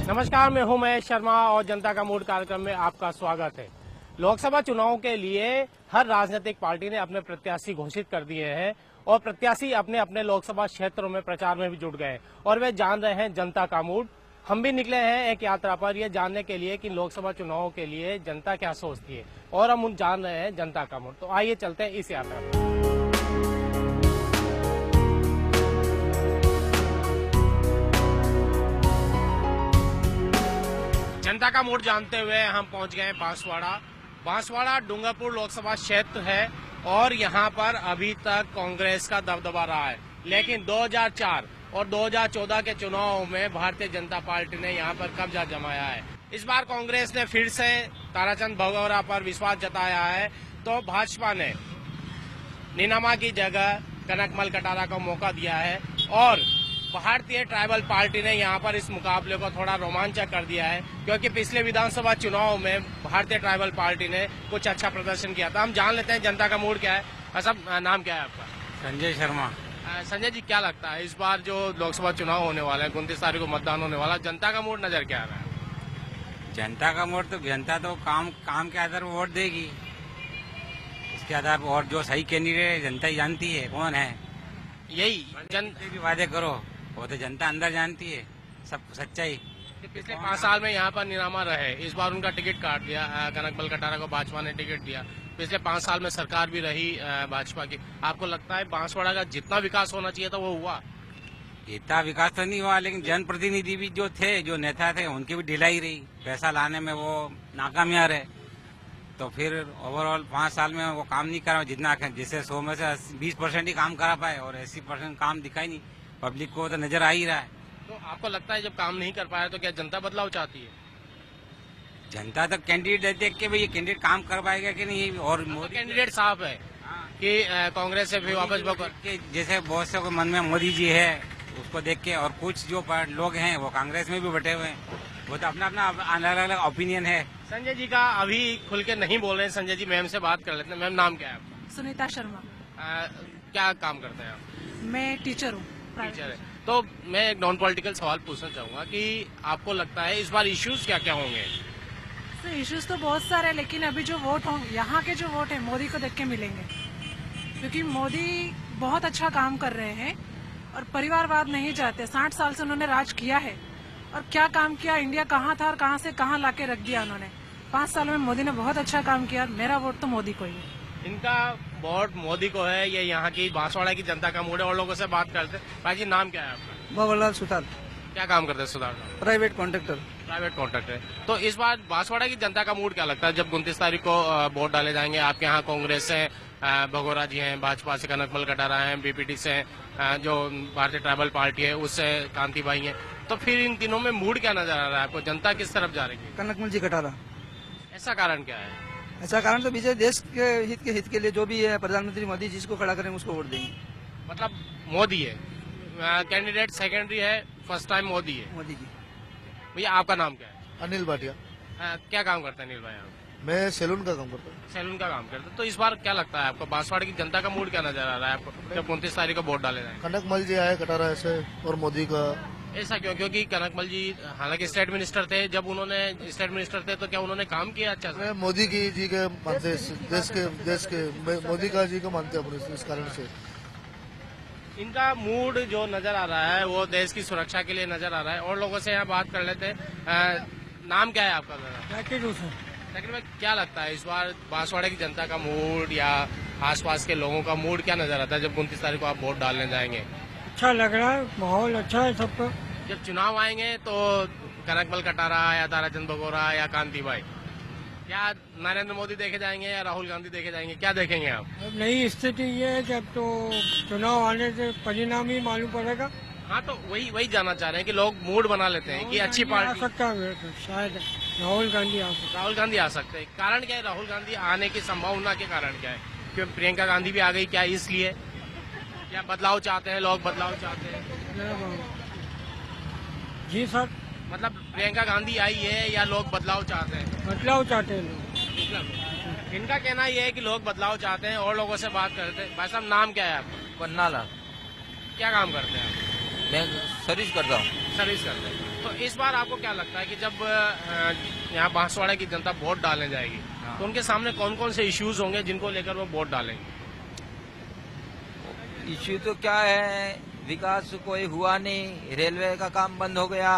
नमस्कार, मैं हूं महेश शर्मा और जनता का मूड कार्यक्रम में आपका स्वागत है। लोकसभा चुनाव के लिए हर राजनीतिक पार्टी ने अपने प्रत्याशी घोषित कर दिए हैं और प्रत्याशी अपने अपने लोकसभा क्षेत्रों में प्रचार में भी जुट गए और वे जान रहे हैं जनता का मूड। हम भी निकले हैं एक यात्रा पर ये जानने के लिए कि लोकसभा चुनाव के लिए जनता क्या सोचती है और हम उन जान रहे हैं जनता का मूड। तो आइए चलते हैं इस यात्रा पर। जनता का मूड जानते हुए हम पहुंच गए बांसवाड़ा डूंगरपुर लोकसभा क्षेत्र है और यहां पर अभी तक कांग्रेस का दबदबा रहा है, लेकिन 2004 और 2014 के चुनाव में भारतीय जनता पार्टी ने यहां पर कब्जा जमाया है। इस बार कांग्रेस ने फिर से ताराचंद भगौरा पर विश्वास जताया है, तो भाजपा ने नीनामा की जगह कनकमल कटारा को मौका दिया है और भारतीय ट्राइबल पार्टी ने यहां पर इस मुकाबले को थोड़ा रोमांचक कर दिया है, क्योंकि पिछले विधानसभा चुनाव में भारतीय ट्राइबल पार्टी ने कुछ अच्छा प्रदर्शन किया था। हम जान लेते हैं जनता का मूड क्या है। सब नाम क्या है आपका? संजय शर्मा। संजय जी, क्या लगता है इस बार जो लोकसभा चुनाव होने वाला है, 29 तारीख को मतदान होने वाला है, जनता का मूड नजर क्या आ रहा है? जनता का मूड तो जनता तो काम के आधार पर वोट देगी। इसके आधार पर और जो सही कैंडिडेट है जनता ही जानती है कौन है। यही भी वादे करो वो तो जनता अंदर जानती है सब सच्चाई। पिछले 5 साल में यहाँ पर नीनामा रहे, इस बार उनका टिकट काट दिया, कनकमल कटारा को भाजपा ने टिकट दिया। पिछले 5 साल में सरकार भी रही भाजपा की। आपको लगता है बांसवाड़ा का जितना विकास होना चाहिए था वो हुआ? इतना विकास तो नहीं हुआ, लेकिन जनप्रतिनिधि भी जो थे, जो नेता थे, उनकी भी ढिलाई रही। पैसा लाने में वो नाकामयाब रहे, तो फिर ओवरऑल 5 साल में वो काम नहीं करा जितना, जिससे 100 में से 20% ही काम करा पाए और 80% काम दिखाई नहीं। पब्लिक को तो नजर आ ही रहा है। तो आपको लगता है जब काम नहीं कर पाया तो क्या जनता बदलाव चाहती है? जनता तो कैंडिडेट देख के भाई ये कैंडिडेट काम कर पाएगा कि नहीं, और मोदी कैंडिडेट साफ है कि कांग्रेस से फिर वापस जैसे बहुत से मन में मोदी जी है उसको देख के, और कुछ जो लोग हैं वो कांग्रेस में भी बटे हुए हैं, वो तो अपना अपना अलग अलग ओपिनियन है। संजय जी का अभी खुल के नहीं बोल रहे हैं। संजय जी, मैम से बात कर लेते हैं। मैम, नाम क्या है आपका? सुनीता शर्मा। क्या काम करते हैं आप? मैं टीचर हूँ। टीचर है। तो मैं एक नॉन पॉलिटिकल सवाल पूछना चाहूंगा कि आपको लगता है इस बार इश्यूज क्या क्या होंगे? तो इश्यूज तो बहुत सारे हैं, लेकिन अभी जो वोट होंगे, यहाँ के जो वोट है मोदी को देख के मिलेंगे, क्योंकि मोदी बहुत अच्छा काम कर रहे हैं और परिवारवाद नहीं चाहते। 60 साल से उन्होंने राज किया है और क्या काम किया, इंडिया कहाँ था और कहाँ से कहाँ लाके रख दिया उन्होंने। 5 साल में मोदी ने बहुत अच्छा काम किया। मेरा वोट तो मोदी को ही है। इनका वोट मोदी को है। ये यहाँ की बांसवाड़ा की जनता का मूड है। और लोगों से बात करते हैं। भाई जी, नाम क्या है आपका? बाबूलाल सुतार। क्या काम करते हैं Sutar? Private contractor. Private contractor. तो इस बार बांसवाड़ा की जनता का मूड क्या लगता है जब 29 तारीख को वोट डाले जाएंगे? आपके यहाँ कांग्रेस से भगोरा जी हैं, भाजपा से कनकमल कटारा हैं, बीपीटी से जो भारतीय ट्राइबल पार्टी है उससे कांति भाई है, तो फिर इन तीनों में मूड क्या नजर आ रहा है आपको? जनता किस तरफ जा रही है? कनकमल जी कटारा। ऐसा कारण क्या है? ऐसा कारण तो बीजेपी देश के हित के लिए जो भी है प्रधानमंत्री मोदी जिसको खड़ा करेंगे उसको वोट देंगे। मतलब मोदी है कैंडिडेट, सेकेंडरी है, फर्स्ट टाइम मोदी है। मोदी जी। भैया, आपका नाम क्या है? अनिल भाटिया। क्या काम करते हैं अनिल भाई आप? मैं सैलून का काम करता हूँ। सैलून का काम करते हैं। तो इस बार क्या लगता है आपको बांसवाड़ा की जनता का मूड क्या नजर आ रहा है आपको जब 29 तारीख को वोट डाले जाए? कनकमल जी आए कटारा ऐसे और मोदी का। ऐसा क्यों? क्योंकि कनकमल जी हालांकि स्टेट मिनिस्टर थे, जब उन्होंने स्टेट मिनिस्टर थे तो क्या उन्होंने काम किया अच्छा से? मोदी की जी के मानते, देश के मोदी का जी को मानते अपने, इस कारण से इनका मूड जो नजर आ रहा है वो देश की सुरक्षा के लिए नजर आ रहा है। और लोगों से यहाँ बात कर लेते हैं। नाम क्या है आपका? लेकिन में क्या लगता है इस बार बांसवाड़ा की जनता का मूड या आसपास के लोगों का मूड क्या नजर आता है जब 29 तारीख को आप वोट डालने जाएंगे? अच्छा लग रहा है, माहौल अच्छा है सबका। जब चुनाव आएंगे तो कनकमल कटारा या ताराचंद भगोरा या कांति भाई, क्या नरेंद्र मोदी देखे जाएंगे या राहुल गांधी देखे जाएंगे? क्या देखेंगे आप? अब नई स्थिति ये है कि अब तो चुनाव आने से परिणाम ही मालूम पड़ेगा। हाँ, तो वही जानना चाह रहे हैं कि लोग मूड बना लेते हैं कि अच्छी पार्टी आ सकता है, शायद राहुल गांधी आ सकता है। राहुल गांधी आ सकते हैं। कारण क्या है राहुल गांधी आने की संभावना के कारण क्या है? क्यों प्रियंका गांधी भी आ गई, क्या इसलिए? क्या बदलाव चाहते हैं लोग? बदलाव चाहते हैं जी सर। मतलब प्रियंका गांधी आई है या लोग बदलाव चाहते हैं? बदलाव चाहते हैं लोग। मतलब इनका कहना ये है कि लोग बदलाव चाहते हैं और लोगों से बात करते हैं। भाई साहब नाम क्या है आपका? पन्ना लाल। क्या काम करते हैं आप? मैं सर्विस करता हूँ। सर्विस करते हैं। तो इस बार आपको क्या लगता है कि जब यहाँ बांसवाड़ा की जनता वोट डालने जाएगी तो उनके सामने कौन कौन से इश्यूज होंगे जिनको लेकर वो वोट डालेंगे? इश्यू तो क्या है, विकास कोई हुआ नहीं, रेलवे का काम बंद हो गया,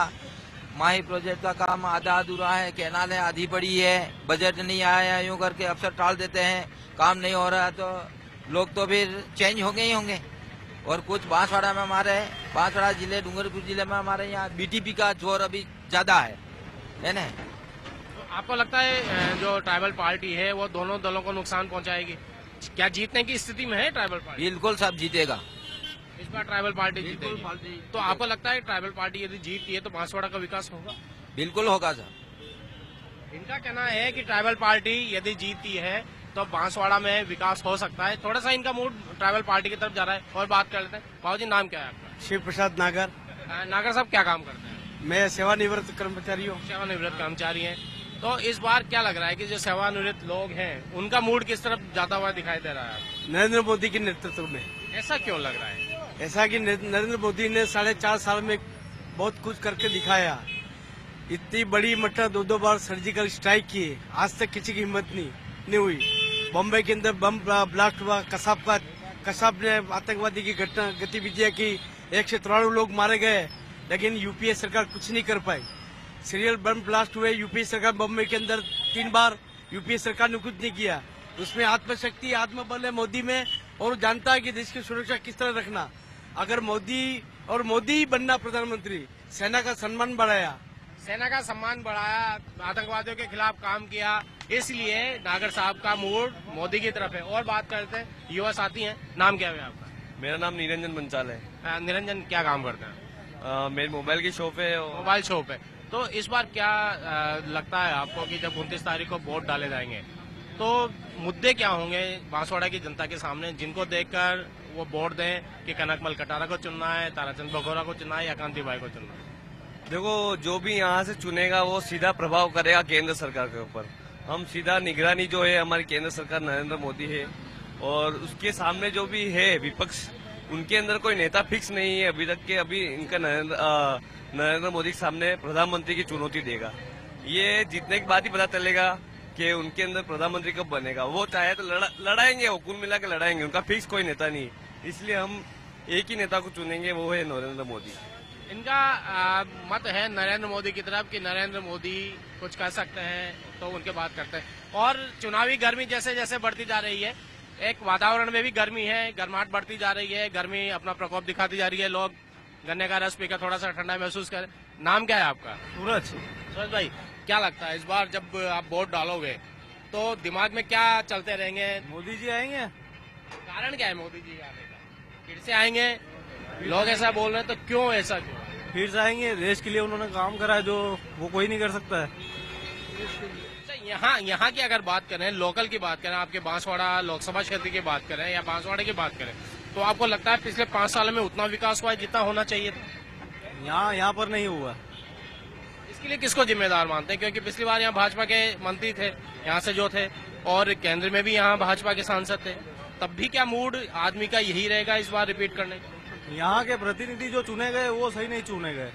माही प्रोजेक्ट का काम आधा अधूरा है, कैनाल है आधी पड़ी है, बजट नहीं आया, यूं करके अफसर टाल देते हैं, काम नहीं हो रहा तो लोग तो फिर चेंज होंगे ही होंगे। और कुछ बांसवाड़ा में हमारे, बांसवाड़ा जिले डूंगरपुर जिले में हमारे यहाँ बीटीपी का जोर अभी ज्यादा है ना। तो आपको लगता है जो ट्राइबल पार्टी है वो दोनों दलों को नुकसान पहुंचाएगी? क्या जीतने की स्थिति में है ट्राइबल पार्टी? बिल्कुल सब जीतेगा, इस बार ट्राइबल पार्टी जीतेगी। तो आपको लगता है ट्राइबल पार्टी यदि जीतती है तो बांसवाड़ा का विकास होगा? बिल्कुल होगा सर। इनका कहना है कि ट्राइबल पार्टी यदि जीतती है तो बांसवाड़ा में विकास हो सकता है। थोड़ा सा इनका मूड ट्राइबल पार्टी की तरफ जा रहा है और बात कर लेते हैं। बाबू जी नाम क्या है आपका? शिव प्रसाद नागर। नागर साहब क्या काम करते हैं? मैं सेवानिवृत्त कर्मचारी हूँ। सेवानिवृत्त कर्मचारी हैं। तो इस बार क्या लग रहा है कि जो सेवानिवृत्त लोग हैं उनका मूड किस तरफ जाता हुआ दिखाई दे रहा है? नरेंद्र मोदी के नेतृत्व में। ऐसा क्यों लग रहा है? ऐसा कि नरेंद्र मोदी ने 4.5 साल में बहुत कुछ करके दिखाया। इतनी बड़ी मतलब 2 बार सर्जिकल स्ट्राइक किए, आज तक किसी की हिम्मत नहीं हुई। बॉम्बे के अंदर बम ब्लास्ट हुआ, कसाब ने आतंकवादी की घटना गतिविधियां की, 193 लोग मारे गए, लेकिन यूपीए सरकार कुछ नहीं कर पाई। सीरियल बम ब्लास्ट हुए यूपीए सरकार बॉम्बे के अंदर 3 बार, यूपीए सरकार ने कुछ नहीं किया। उसमें आत्मशक्ति आत्मबल है मोदी में, और जानता है कि देश की सुरक्षा किस तरह रखना। अगर मोदी बनना प्रधानमंत्री, सेना का सम्मान बढ़ाया, आतंकवादियों के खिलाफ काम किया, इसलिए नागर साहब का मूड मोदी की तरफ है। और बात करते हैं, युवा साथी हैं। नाम क्या है आपका? मेरा नाम निरंजन बंचाल है। निरंजन क्या काम करते हैं? मेरी मोबाइल की शॉप है। मोबाइल शॉप है। तो इस बार क्या लगता है आपको कि जब 29 तारीख को वोट डाले जाएंगे तो मुद्दे क्या होंगे बांसवाड़ा की जनता के सामने जिनको देखकर वो वोट दें कि कनकमल कटारा को चुनना है, ताराचंद भगोरा को चुनना है या कांतिबाई को चुनना है? देखो, जो भी यहाँ से चुनेगा वो सीधा प्रभाव करेगा केंद्र सरकार के ऊपर। हम सीधा निगरानी जो है हमारी केंद्र सरकार नरेंद्र मोदी है, और उसके सामने जो भी है विपक्ष, उनके अंदर कोई नेता फिक्स नहीं है अभी तक के। अभी इनका नरेंद्र मोदी के सामने प्रधानमंत्री की चुनौती देगा। ये जीतने के बाद ही पता चलेगा कि उनके अंदर प्रधानमंत्री कब बनेगा। वो चाहे तो लड़ाएंगे, वो कुल मिला के लड़ाएंगे, उनका फिक्स कोई नेता नहीं। इसलिए हम एक ही नेता को चुनेंगे, वो है नरेंद्र मोदी। इनका मत है नरेंद्र मोदी की तरफ कि नरेंद्र मोदी कुछ कर सकते हैं तो उनके बात करते हैं। और चुनावी गर्मी जैसे जैसे बढ़ती जा रही है, एक वातावरण में भी गर्मी है, गर्माहट बढ़ती जा रही है, गर्मी अपना प्रकोप दिखाती जा रही है। लोग गन्ने का रस पीकर थोड़ा सा ठंडा महसूस करें। नाम क्या है आपका? सूरज भाई, क्या लगता है इस बार जब आप वोट डालोगे तो दिमाग में क्या चलते रहेंगे? मोदी जी आएंगे। कारण क्या है मोदी जी आने का? फिर से आएंगे, लोग ऐसा बोल रहे हैं, तो क्यों ऐसा क्यों? फिर से आएंगे, देश के लिए उन्होंने काम करा है जो वो कोई नहीं कर सकता है। यहाँ की अगर बात करें, लोकल की बात करें, आपके बांसवाड़ा लोकसभा क्षेत्र की बात करें या बांसवाड़ा की बात करें, तो आपको लगता है पिछले 5 साल में उतना विकास हुआ है जितना होना चाहिए था? यहाँ पर नहीं हुआ। इसके लिए किसको जिम्मेदार मानते हैं? क्योंकि पिछली बार यहाँ भाजपा के मंत्री थे यहाँ से जो थे, और केंद्र में भी यहाँ भाजपा के सांसद थे, तब भी क्या मूड आदमी का यही रहेगा इस बार रिपीट करने का? यहाँ के प्रतिनिधि जो चुने गए वो सही नहीं चुने गए।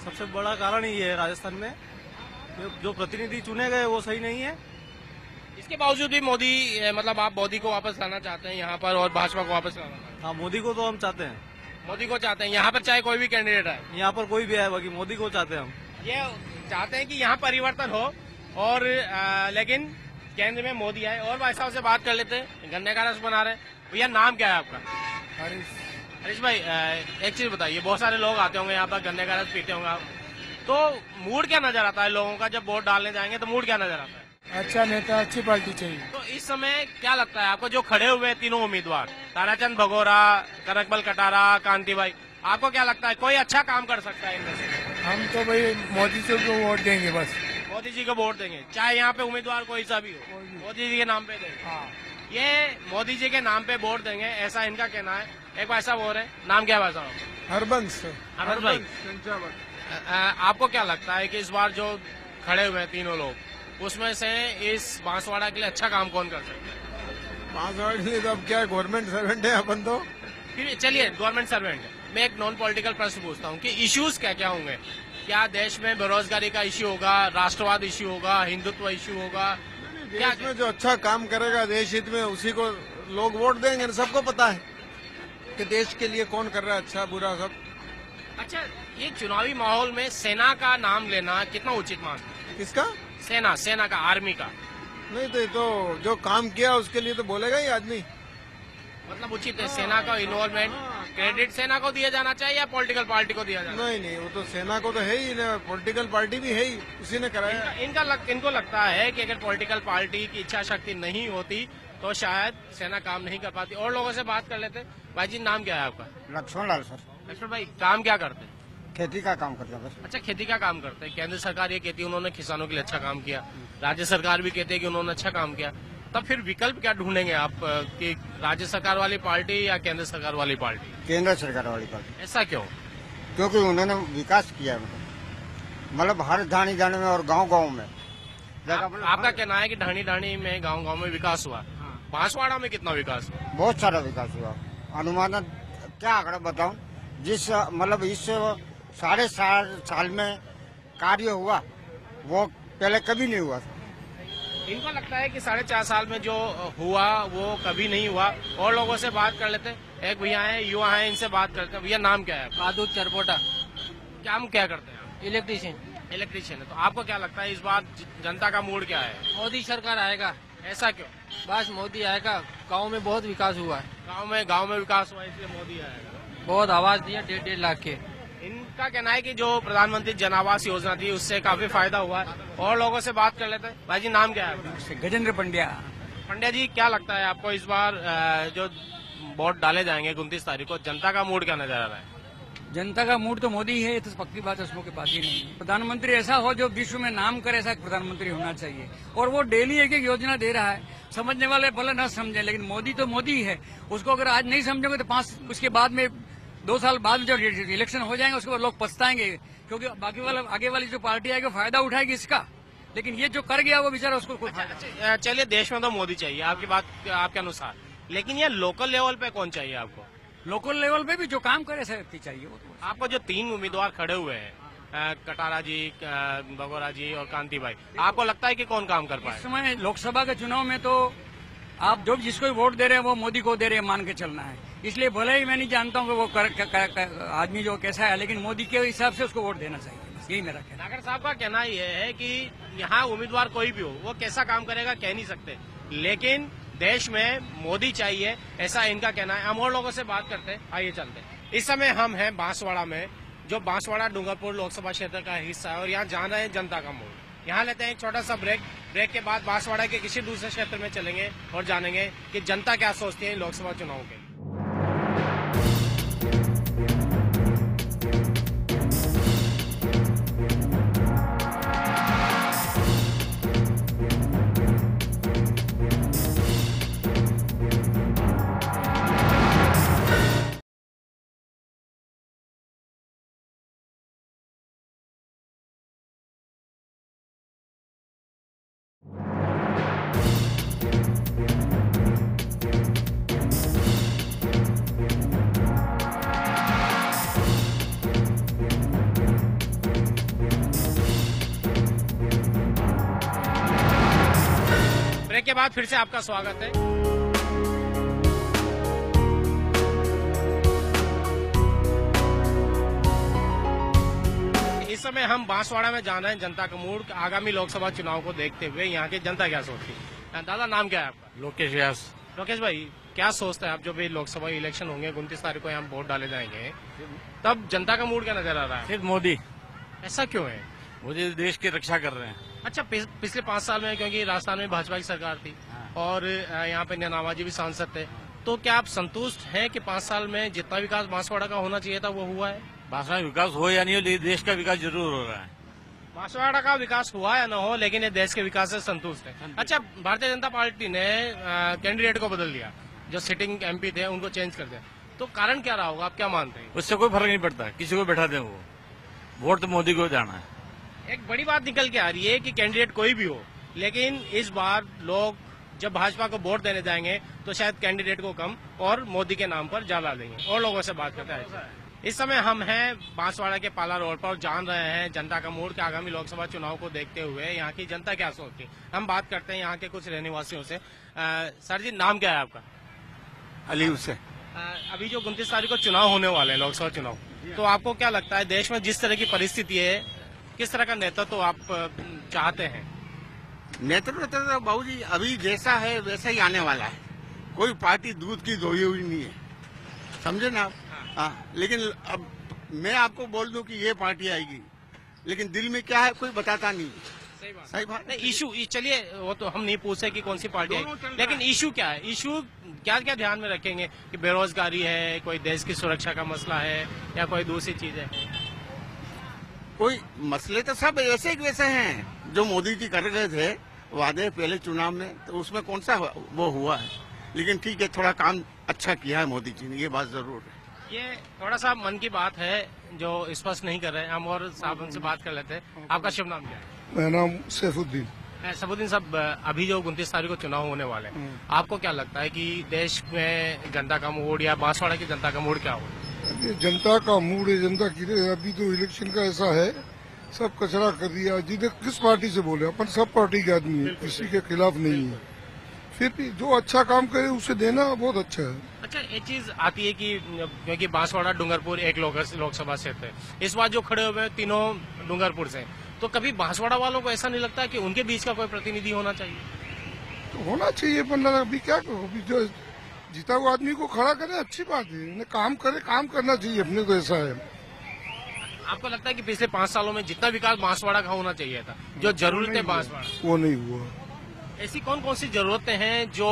सबसे बड़ा कारण ये है राजस्थान में, जो प्रतिनिधि चुने गए वो सही नहीं है। इसके बावजूद भी मोदी, मतलब आप मोदी को वापस लाना चाहते हैं यहाँ पर और भाजपा को वापस लाना? हाँ, मोदी को तो हम चाहते हैं। मोदी को चाहते हैं यहाँ पर, चाहे कोई भी कैंडिडेट है? यहाँ पर कोई भी आए, बाकी मोदी को चाहते हैं हम। ये चाहते हैं कि यहाँ परिवर्तन हो, और लेकिन केंद्र में मोदी आए। और भाई साहब से बात कर लेते हैं, गन्ने का रस बना रहे हैं। भैया नाम क्या है आपका? हरीश भाई, एक चीज बताइए, बहुत सारे लोग आते होंगे यहाँ पर, गन्ने का रस पीते होंगे आप, तो मूड क्या नजर आता है लोगों का जब वोट डालने जाएंगे? तो मूड क्या नजर आता है? अच्छा नेता, अच्छी पार्टी चाहिए। तो इस समय क्या लगता है आपको, जो खड़े हुए हैं तीनों उम्मीदवार, ताराचंद भगोरा, कनकमल कटारा, कांतिबाई, आपको क्या लगता है कोई अच्छा काम कर सकता है इनमें से? हम तो भाई मोदी जी को वोट देंगे, बस मोदी जी को वोट देंगे, चाहे यहाँ पे उम्मीदवार कोई सा भी हो, मोदी जी के नाम पे देंगे। हाँ। ये मोदी जी के नाम पे वोट देंगे, ऐसा इनका कहना है। एक भाई साहब हो रहे हैं, नाम क्या है भाई साहब? हरबंश हरबंश भाई, आपको क्या लगता है कि इस बार जो खड़े हुए हैं तीनों लोग, उसमें से इस बांसवाड़ा के लिए अच्छा काम कौन कर सकते हैं? बांसवाड़ा के लिए तो अब क्या है, गवर्नमेंट सर्वेंट है अपन तो। फिर चलिए, गवर्नमेंट सर्वेंट है, मैं एक नॉन पॉलिटिकल प्रश्न पूछता हूँ कि इश्यूज क्या क्या होंगे? क्या देश में बेरोजगारी का इश्यू होगा, राष्ट्रवाद इश्यू होगा, हिंदुत्व इश्यू होगा? क्या देश में जो अच्छा काम करेगा देश हित में, उसी को लोग वोट देंगे। सबको पता है कि देश के लिए कौन कर रहा है अच्छा बुरा सब। अच्छा, ये चुनावी माहौल में सेना का नाम लेना कितना उचित मानते हैं? किसका? सेना का, आर्मी का। नहीं तो ये तो जो काम किया उसके लिए तो बोलेगा ही आदमी। मतलब उचित है सेना का इन्वॉल्वमेंट, क्रेडिट सेना को दिया जाना चाहिए या पॉलिटिकल पार्टी को दिया जाना? नहीं, वो तो सेना को तो है ही ना, पॉलिटिकल पार्टी भी है ही, उसी ने कराया। इनको लगता है कि अगर पॉलिटिकल पार्टी की इच्छा शक्ति नहीं होती तो शायद सेना काम नहीं कर पाती। और लोगों से बात कर लेते। भाई जी, नाम क्या है आपका? लक्ष्मण लाल सर। लक्ष्मण भाई, काम क्या करते हैं? खेती का काम करते हैं बस। अच्छा, खेती का काम करते हैं। केंद्र सरकार ये कहती है उन्होंने किसानों के लिए अच्छा काम किया, राज्य सरकार भी कहती है कि उन्होंने अच्छा काम किया, तब फिर विकल्प क्या ढूंढेंगे आप कि राज्य सरकार वाली पार्टी या केंद्र सरकार वाली पार्टी? केंद्र सरकार वाली पार्टी। ऐसा क्यों? क्योंकि उन्होंने विकास किया है, मतलब हर ढाणी ढाणी में और गांव में। आपका कहना है कि ढाणी में, गांव में विकास हुआ। बांसवाड़ा में कितना विकास हुआ? बहुत सारा विकास हुआ। अनुमानन क्या आंकड़ा बताऊं, जिस मतलब इस 4.5 साल में कार्य हुआ वो पहले कभी नहीं हुआ। इनको लगता है कि 4.5 साल में जो हुआ वो कभी नहीं हुआ। और लोगों से बात कर लेते हैं। एक भैया है, युवा है, इनसे बात करते हैं। भैया, नाम क्या है? कादू चरपोटा। काम क्या करते हैं आप? इलेक्ट्रीशियन है। तो आपको क्या लगता है इस बार जनता का मूड क्या है? मोदी सरकार आएगा। ऐसा क्यों? बस मोदी आएगा। गांव में बहुत विकास हुआ है। गांव में विकास हुआ इसलिए मोदी आएगा। बहुत आवाज दिया 1.5 लाख के। इनका कहना है कि जो प्रधानमंत्री जन आवास योजना थी उससे काफी फायदा हुआ है। और लोगों से बात कर लेते हैं। भाई जी, नाम क्या है आपका? गजेंद्र पंड्या। पंड्या जी, क्या लगता है आपको इस बार जो वोट डाले जाएंगे 29 तारीख को, जनता का मूड क्या नजर आ रहा है? जनता का मूड तो मोदी है, तो पक्की बात है, उसमें की बात ही नहीं है। प्रधानमंत्री ऐसा हो जो विश्व में नाम करे, ऐसा प्रधानमंत्री होना चाहिए। और वो डेली एक एक योजना दे रहा है। समझने वाले भले न समझे, लेकिन मोदी तो मोदी है। उसको अगर आज नहीं समझोगे तो उसके बाद में 2 साल बाद में जब इलेक्शन हो जाएंगे उसके बाद लोग पछताएंगे, क्योंकि आगे वाली जो पार्टी आएगी फायदा उठाएगी इसका। लेकिन ये जो कर गया वो बेचारा उसको कोई फायदा। चलिए, देश में तो मोदी चाहिए आपकी बात, आपके अनुसार, लेकिन ये लोकल लेवल पे कौन चाहिए आपको? लोकल लेवल पे भी जो काम करे ऐसा व्यक्ति चाहिए। वो तो आपको जो 3 उम्मीदवार खड़े हुए हैं, कटारा जी, बगोरा जी और कांति भाई, आपको लगता है कि कौन काम कर पाए? इस समय लोकसभा के चुनाव में तो आप जो जिसको वोट दे रहे हैं वो मोदी को दे रहे हैं मान के चलना है। इसलिए भले ही मैं नहीं जानता हूँ कि वो आदमी जो कैसा है, लेकिन मोदी के हिसाब से उसको वोट देना चाहिए। बस यही मेरा कहना है। नागर साहब का कहना ये है कि यहाँ उम्मीदवार कोई भी हो, वो कैसा काम करेगा कह नहीं सकते, लेकिन देश में मोदी चाहिए, ऐसा इनका कहना है। हम और लोगों से बात करते हैं, आइए चलते हैं। इस समय हम हैं बांसवाड़ा में, जो बांसवाड़ा डूंगरपुर लोकसभा क्षेत्र का हिस्सा है, और यहाँ जान रहे हैं जनता का मूड। यहाँ लेते हैं एक छोटा सा ब्रेक के बाद बांसवाड़ा के किसी दूसरे क्षेत्र में चलेंगे और जानेंगे कि जनता क्या सोचती है लोकसभा चुनाव के। ब्रेक के बाद फिर से आपका स्वागत है। इस समय हम बांसवाड़ा में जाना है जनता का मूड, आगामी लोकसभा चुनाव को देखते हुए यहाँ की जनता क्या सोचती है। दादा, नाम क्या है आपका? लोकेश व्यास। लोकेश भाई, क्या सोचते हैं आप, जो भी लोकसभा इलेक्शन होंगे 29 तारीख को यहाँ वोट डाले जाएंगे, तब जनता का मूड क्या नजर आ रहा है? सिर्फ मोदी। ऐसा क्यों है? मोदी देश की रक्षा कर रहे हैं। अच्छा, पिछले 5 साल में, क्योंकि राजस्थान में भाजपा की सरकार थी और यहाँ पे ननावा जी भी सांसद थे, तो क्या आप संतुष्ट हैं कि 5 साल में जितना विकास बांसवाड़ा का होना चाहिए था वो हुआ है? बांसवाड़ा में विकास हो या नहीं हो, देश का विकास जरूर हो रहा है। बांसवाड़ा का विकास हुआ या न हो, लेकिन ये देश के विकास से संतुष्ट है। अच्छा, भारतीय जनता पार्टी ने कैंडिडेट को बदल दिया, जो सिटिंग एमपी थे उनको चेंज कर दिया, तो कारण क्या रहा होगा, आप क्या मानते हैं? उससे कोई फर्क नहीं पड़ता, किसी को बैठा दे वो। वोट तो मोदी को जाना है। एक बड़ी बात निकल के आ रही है कि कैंडिडेट कोई भी हो, लेकिन इस बार लोग जब भाजपा को वोट देने जाएंगे तो शायद कैंडिडेट को कम और मोदी के नाम पर ज्यादा देंगे। और लोगों से बात करते हैं। इस समय हम हैं बांसवाड़ा के पाला रोड पर और जान रहे हैं जनता का मूड के आगामी लोकसभा चुनाव को देखते हुए यहाँ की जनता क्या सोचती है। हम बात करते हैं यहाँ के कुछ रहनेवासियों से। सर जी, नाम क्या है आपका? अली हुसैन। अभी जो 29 तारीख को चुनाव होने वाले हैं, लोकसभा चुनाव, तो आपको क्या लगता है देश में जिस तरह की परिस्थिति है, किस तरह का नेतृत्व आप चाहते हैं? नेतृत्व तो बाबू जी अभी जैसा है वैसा ही आने वाला है। कोई पार्टी दूध की दोही हुई नहीं है, समझे ना आप? हाँ, लेकिन अब मैं आपको बोल दूं कि ये पार्टी आएगी, लेकिन दिल में क्या है कोई बताता नहीं। सही बात नहीं। इशू चलिए वो तो हम नहीं पूछे कि कौन सी पार्टी है, लेकिन इशू क्या है? इशू क्या क्या ध्यान में रखेंगे कि बेरोजगारी है, कोई देश की सुरक्षा का मसला है, या कोई दूसरी चीज है? कोई मसले तो सब ऐसे ही वैसे हैं जो मोदी जी कर गए थे वादे पहले चुनाव में, तो उसमें कौन सा वो हुआ है। लेकिन ठीक है, थोड़ा काम अच्छा किया है मोदी जी ने, ये बात जरूर है। ये थोड़ा सा मन की बात है जो स्पष्ट नहीं कर रहे हैं हम, और साहब उनसे बात कर लेते हैं। आपका शुभ नाम क्या है? मेरा नाम सैफुद्दीन। सैफुद्दीन साहब, अभी जो 29 तारीख को चुनाव होने वाले हैं, आपको क्या लगता है कि देश में जनता का मूड या बांसवाड़ा की जनता का मूड क्या होगा? जनता का मूड है, जनता की अभी तो इलेक्शन का ऐसा है, सब कचरा कर दिया। जिधर किस पार्टी से बोले, अपन सब पार्टी के आदमी है, किसी के खिलाफ नहीं है। फिर भी जो अच्छा काम करे उसे देना बहुत अच्छा है। अच्छा, एक चीज आती है कि क्योंकि बांसवाड़ा डूंगरपुर एक लोकसभा क्षेत्र है, इस बार जो खड़े हुए हैं तीनों डूंगरपुर से, तो कभी बांसवाड़ा वालों को ऐसा नहीं लगता कि उनके बीच का कोई प्रतिनिधि होना चाहिए? तो होना चाहिए, पर अभी क्या करो, अभी जो जीता हुआ आदमी को खड़ा करे अच्छी बात है, काम करे, काम करना चाहिए अपने को, ऐसा है। आपको लगता है कि पिछले 5 सालों में जितना विकास बांसवाड़ा का होना चाहिए था, जो जरूरत है बांसवाड़ा, वो नहीं हुआ? ऐसी कौन कौन सी जरूरतें हैं जो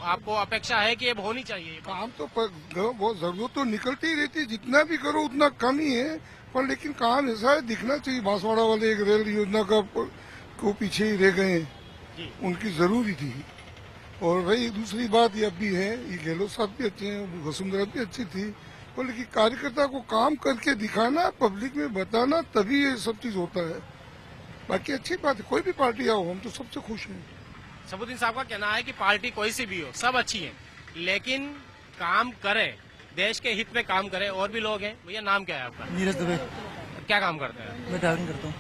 आपको अपेक्षा है कि ये होनी चाहिए? काम तो बहुत जरूरत तो निकलती ही रहती है, जितना भी करो उतना कम ही है, पर लेकिन काम ऐसा है दिखना चाहिए। बांसवाड़ा वाले एक रेल योजना का को पीछे ही रह गए, उनकी जरूरी थी। और रही दूसरी बात ये भी है, ये गहलोत साहब भी अच्छे हैं, वसुंधरा भी अच्छी थी, और लेकिन कार्यकर्ता को काम करके दिखाना, पब्लिक में बताना, तभी ये सब चीज होता है। बाकी अच्छी बात है, कोई भी पार्टी आओ, हम तो सबसे खुश हैं। सैफुद्दीन साहब का कहना है कि पार्टी कोई सी भी हो, सब अच्छी है, लेकिन काम करे, देश के हित में काम करे। और भी लोग हैं। भैया, नाम क्या है आपका? नीरज दुबे। क्या काम करते हैं? मैं ड्राइविंग करता हूँ।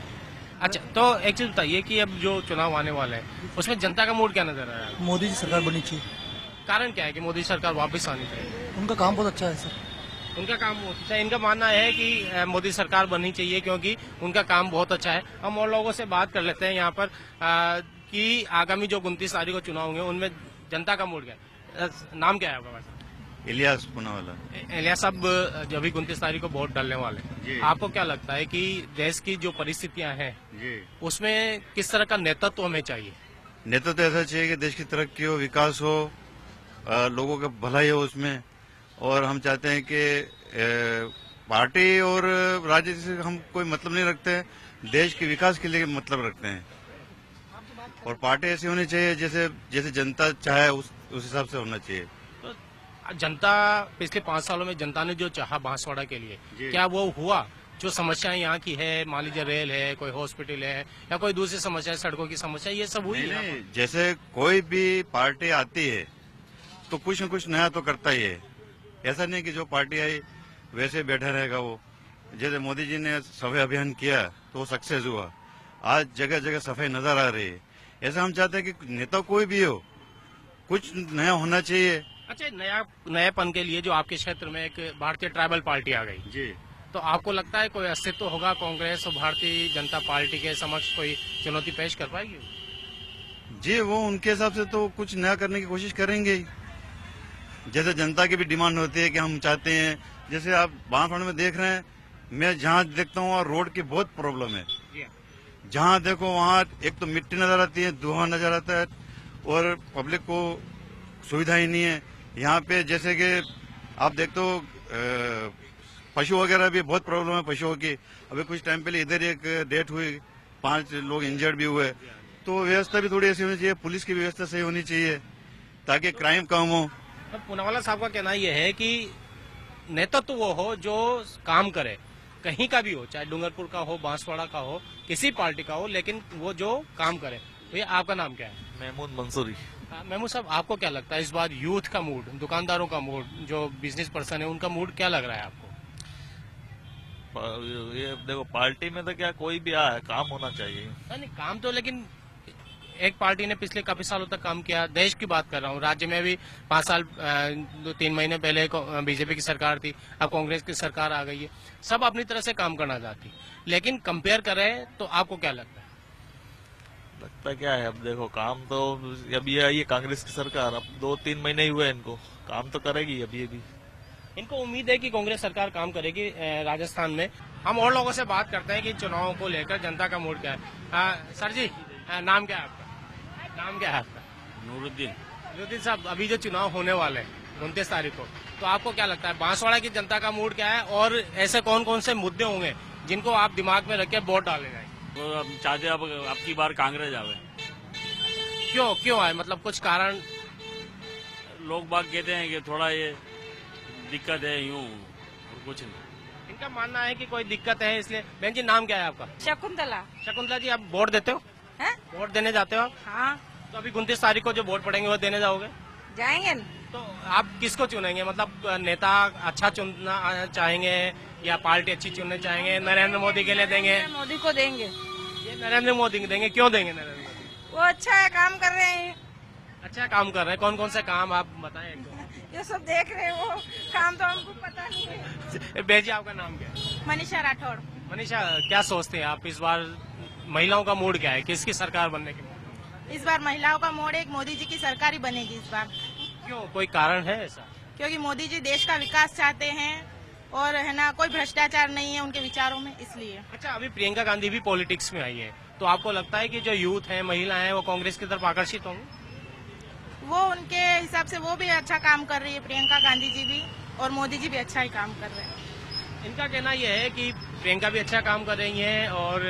अच्छा, तो एक चीज बताइए कि अब जो चुनाव आने वाले हैं उसमें जनता का मूड क्या नजर आ रहा है? मोदी जी सरकार बननी चाहिए। कारण क्या है कि मोदी सरकार वापस आनी चाहिए? उनका काम बहुत अच्छा है सर। उनका काम बहुत अच्छा है। इनका मानना है कि मोदी सरकार बननी चाहिए क्योंकि उनका काम बहुत अच्छा है। हम और लोगों से बात कर लेते हैं यहाँ पर कि आगामी जो 29 तारीख को चुनाव होंगे उनमें जनता का मूड क्या है? नाम क्या है आपका? वैसे इलियास पुनावाला। इलियास साहब, जो अभी 29 तारीख को वोट डालने वाले, आपको क्या लगता है कि देश की जो परिस्थितियां हैं उसमें किस तरह का नेतृत्व हमें चाहिए? नेतृत्व ऐसा चाहिए कि देश की तरक्की हो, विकास हो, लोगों का भलाई हो उसमें। और हम चाहते हैं कि पार्टी और राजनीति से हम कोई मतलब नहीं रखते हैं, देश के विकास के लिए मतलब रखते हैं। और पार्टी ऐसी होनी चाहिए जैसे जनता चाहे उस हिसाब से होना चाहिए। तो जनता, पिछले 5 सालों में जनता ने जो चाहा बांसवाड़ा के लिए, क्या वो हुआ? जो समस्याएं यहाँ की है, मान लीजिए रेल है, कोई हॉस्पिटल है, या कोई दूसरी समस्या, सड़कों की समस्या, ये सब हुई है? जैसे कोई भी पार्टी आती है तो कुछ न कुछ नया तो करता ही है। ऐसा नहीं कि जो पार्टी आई वैसे बैठा रहेगा वो। जैसे मोदी जी ने सफाई अभियान किया तो वो सक्सेस हुआ, आज जगह जगह सफाई नजर आ रही है। ऐसा हम चाहते हैं कि नेता कोई भी हो, कुछ नया होना चाहिए। अच्छा, नयापन के लिए जो आपके क्षेत्र में एक भारतीय ट्राइबल पार्टी आ गई जी, तो आपको लगता है कोई अस्तित्व होगा कांग्रेस और भारतीय जनता पार्टी के समक्ष कोई चुनौती पेश कर पाएगी? जी, वो उनके हिसाब से तो कुछ नया करने की कोशिश करेंगे ही। जैसे जनता की भी डिमांड होती है कि हम चाहते हैं, जैसे आप बांसवाड़ा में देख रहे हैं, मैं जहाँ देखता हूँ रोड की बहुत प्रॉब्लम है। जहाँ देखो वहाँ एक तो मिट्टी नजर आती है, धुआं नजर आता है, और पब्लिक को सुविधा ही नहीं है। यहाँ पे जैसे कि आप देखते हो पशु वगैरह भी बहुत प्रॉब्लम है पशुओं की। अभी कुछ टाइम पहले इधर एक डेथ हुई, 5 लोग इंजर्ड भी हुए। तो व्यवस्था भी थोड़ी ऐसी होनी चाहिए, पुलिस की व्यवस्था सही होनी चाहिए ताकि क्राइम कम हो। पुनावाला साहब का कहना यह है कि नेतृत्व वो हो जो काम करे, कहीं का भी हो, चाहे डूंगरपुर का हो, बांसवाड़ा का हो, किसी पार्टी का हो, लेकिन वो जो काम करे। भैया आपका नाम क्या है? महमूद मंसूरी। महमूद साहब, आपको क्या लगता है इस बार यूथ का मूड, दुकानदारों का मूड, जो बिजनेस पर्सन है उनका मूड क्या लग रहा है आपको? ये देखो, पार्टी में तो क्या कोई भी आए, काम होना चाहिए। नहीं काम तो, लेकिन एक पार्टी ने पिछले काफी सालों तक काम किया। देश की बात कर रहा हूँ, राज्य में भी 5 साल 2-3 महीने पहले बीजेपी की सरकार थी, अब कांग्रेस की सरकार आ गई है। सब अपनी तरह से काम करना चाहती, लेकिन कंपेयर करें तो आपको क्या लगता है? लगता क्या है, अब देखो काम तो अभी आई है कांग्रेस की सरकार, अब 2-3 महीने ही हुए इनको, काम तो करेगी अभी। इनको उम्मीद है कि कांग्रेस सरकार काम करेगी राजस्थान में। हम और लोगों से बात करते हैं कि चुनावों को लेकर जनता का मूड क्या है। सर जी, नाम क्या है आपका? नाम क्या है आपका? नूरुद्दीन। नूरुद्दीन साहब, अभी जो चुनाव होने वाले हैं 29 तारीख को, तो आपको क्या लगता है बांसवाड़ा की जनता का मूड क्या है, और ऐसे कौन कौन से मुद्दे होंगे जिनको आप दिमाग में रख के वोट डाले जाएंगे? तो हम चाहते अब की बार कांग्रेस आवे। क्यों आए, मतलब कुछ कारण? लोग बाग कहते हैं कि थोड़ा ये दिक्कत है, यूं और कुछ नहीं। इनका मानना है कि कोई दिक्कत है इसलिए। बहन जी, नाम क्या है आपका? शकुंतला। शकुंतला जी, आप वोट देते हो? है? वोट देने जाते हो आप? हाँ। तो अभी 29 तारीख को जो वोट पड़ेंगे वो देने जाओगे? जाएंगे न। तो आप किसको चुनेंगे, मतलब नेता अच्छा चुनना चाहेंगे या पार्टी अच्छी चुनना चाहेंगे? नरेंद्र मोदी के लिए देंगे? मोदी को देंगे। ये नरेंद्र मोदी को देंगे, क्यों देंगे नरेंद्र मोदी? वो अच्छा है, काम कर रहे हैं। अच्छा काम कर रहे हैं, कौन कौन से काम आप बताएं? ये सब देख रहे हैं, वो काम तो हमको पता नहीं है। बेजी, आपका नाम क्या है? मनीषा राठौड़। मनीषा, क्या सोचते हैं आप इस बार महिलाओं का मूड क्या है, किसकी सरकार बनने के? इस बार महिलाओं का मोड़ एक मोदी जी की सरकार ही बनेगी इस बार। क्यों, कोई कारण है ऐसा? क्योंकि मोदी जी देश का विकास चाहते हैं और है ना, कोई भ्रष्टाचार नहीं है उनके विचारों में, इसलिए। अच्छा, अभी प्रियंका गांधी भी पॉलिटिक्स में आई है, तो आपको लगता है कि जो यूथ है, महिलाएं हैं, वो कांग्रेस की तरफ आकर्षित होंगे? वो उनके हिसाब से वो भी अच्छा काम कर रही है, प्रियंका गांधी जी भी, और मोदी जी भी अच्छा ही काम कर रहे हैं। इनका कहना यह है कि प्रियंका भी अच्छा काम कर रही हैं और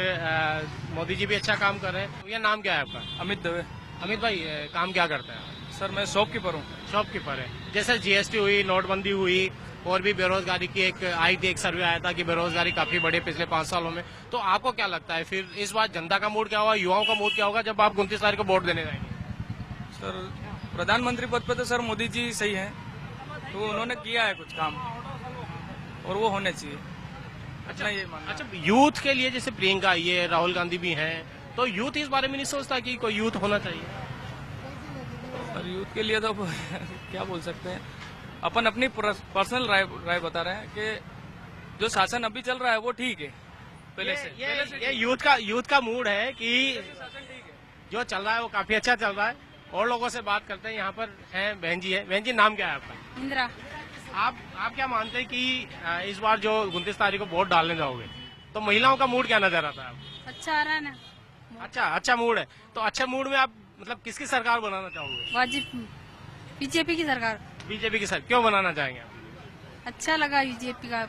मोदी जी भी अच्छा काम कर रहे हैं। ये नाम क्या है आपका? अमित दवे। अमित भाई, काम क्या करते हैं? सर मैं शॉपकीपर हूँ। शॉपकीपर है। जैसे जीएसटी हुई, नोटबंदी हुई, और भी बेरोजगारी की एक सर्वे आया था कि बेरोजगारी काफी बढ़ी पिछले 5 सालों में, तो आपको क्या लगता है फिर इस बार जनता का मूड क्या होगा, युवाओं का मूड क्या होगा जब आप 29 तारीख को वोट देने जाएंगे? सर प्रधानमंत्री पद पे तो सर मोदी जी सही है, तो उन्होंने किया है कुछ काम और वो होने चाहिए। अच्छा, ये मानना। अच्छा, यूथ के लिए जैसे प्रियंका आई है, राहुल गांधी भी हैं, तो यूथ इस बारे में नहीं सोचता कि कोई यूथ होना चाहिए? सर यूथ के लिए तो क्या बोल सकते हैं, अपन अपनी पर्सनल राय बता रहे हैं कि जो शासन अभी चल रहा है वो ठीक है। पहले से ये यूथ का मूड है कि जो चल रहा है वो काफी अच्छा चल रहा है। और लोगों से बात करते हैं, यहाँ पर हैं बहन जी है। बहन जी, नाम क्या है आपका? इंदिरा। आप क्या मानते हैं कि इस बार जो 29 तारीख को वोट डालने जाओगे तो महिलाओं का मूड क्या नजर आता है आपको? अच्छा आ रहा है ना। अच्छा मूड है, तो अच्छे मूड में आप मतलब किसकी सरकार बनाना चाहोगे? वाजिब बीजेपी की सरकार। बीजेपी की सरकार क्यों बनाना चाहेंगे? अच्छा लगा बीजेपी का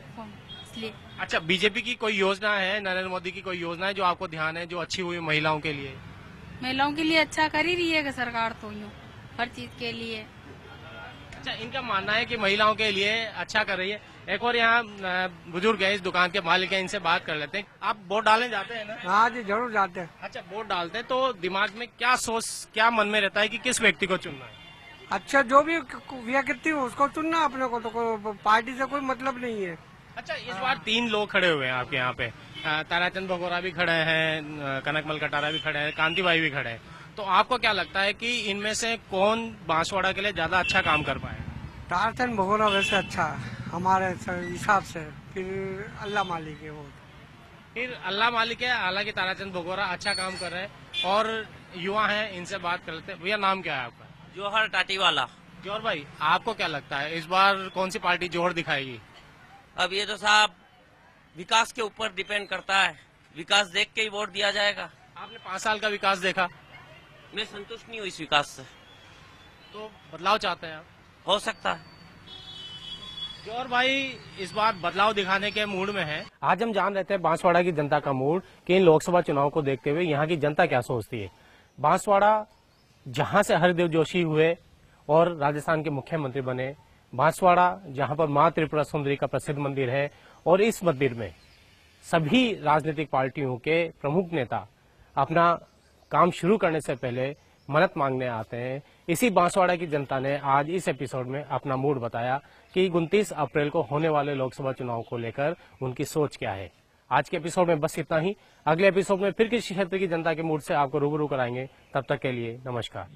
इसलिए। अच्छा, बीजेपी की कोई योजना है, नरेंद्र मोदी की कोई योजना है जो आपको ध्यान है, जो अच्छी हुई महिलाओं के लिए? महिलाओं के लिए अच्छा कर ही रही है सरकार तो, यूँ हर चीज के लिए। अच्छा, इनका मानना है कि महिलाओं के लिए अच्छा कर रही है। एक और यहाँ बुजुर्ग है, इस दुकान के मालिक है, इनसे बात कर लेते हैं। आप वोट डालने जाते हैं ना? हाँ जी, जरूर जाते हैं। अच्छा, वोट डालते हैं तो दिमाग में क्या मन में रहता है कि किस व्यक्ति को चुनना है? अच्छा, जो भी व्यक्ति हो उसको चुनना, अपने को तो पार्टी से कोई मतलब नहीं है। अच्छा, इस बार 3 लोग खड़े हुए हैं आपके यहाँ पे, ताराचंद भगोरा भी खड़े हैं, कनकमल कटारा भी खड़े हैं, कांतिबाई भी खड़े हैं, तो आपको क्या लगता है कि इनमें से कौन बांसवाड़ा के लिए ज्यादा अच्छा काम कर पाएगा? ताराचंद भगोरा वैसे अच्छा हमारे हिसाब से, फिर अल्लाह मालिक है वो। फिर अल्लाह मालिक है, हालांकि ताराचंद भगोरा अच्छा काम कर रहे हैं। और युवा हैं, इनसे बात कर लेते हैं। भैया, नाम क्या है आपका? जोहर टाटीवाला। जोहर भाई, आपको क्या लगता है इस बार कौन सी पार्टी जोहर दिखाएगी? अब ये तो साहब विकास के ऊपर डिपेंड करता है, विकास देख के ही वोट दिया जाएगा। आपने 5 साल का विकास देखा? मैं संतुष्ट नहीं हुई इस विकास से। तो बदलाव चाहते हैं आप? हो सकता है। जोहर भाई इस बार बदलाव दिखाने के मूड में है। आज हम जान रहे थे बांसवाड़ा की जनता का मूड कि इन लोकसभा चुनाव को देखते हुए यहाँ की जनता क्या सोचती है। बांसवाड़ा जहाँ से हरदेव जोशी हुए और राजस्थान के मुख्यमंत्री बने, बांसवाड़ा जहाँ पर माँ त्रिपुरा सुंदरी का प्रसिद्ध मंदिर है, और इस मंदिर में सभी राजनीतिक पार्टियों के प्रमुख नेता अपना काम शुरू करने से पहले मन्नत मांगने आते हैं। इसी बांसवाड़ा की जनता ने आज इस एपिसोड में अपना मूड बताया कि 29 अप्रैल को होने वाले लोकसभा चुनाव को लेकर उनकी सोच क्या है। आज के एपिसोड में बस इतना ही। अगले एपिसोड में फिर किसी क्षेत्र की जनता के मूड से आपको रूबरू कराएंगे। तब तक के लिए नमस्कार।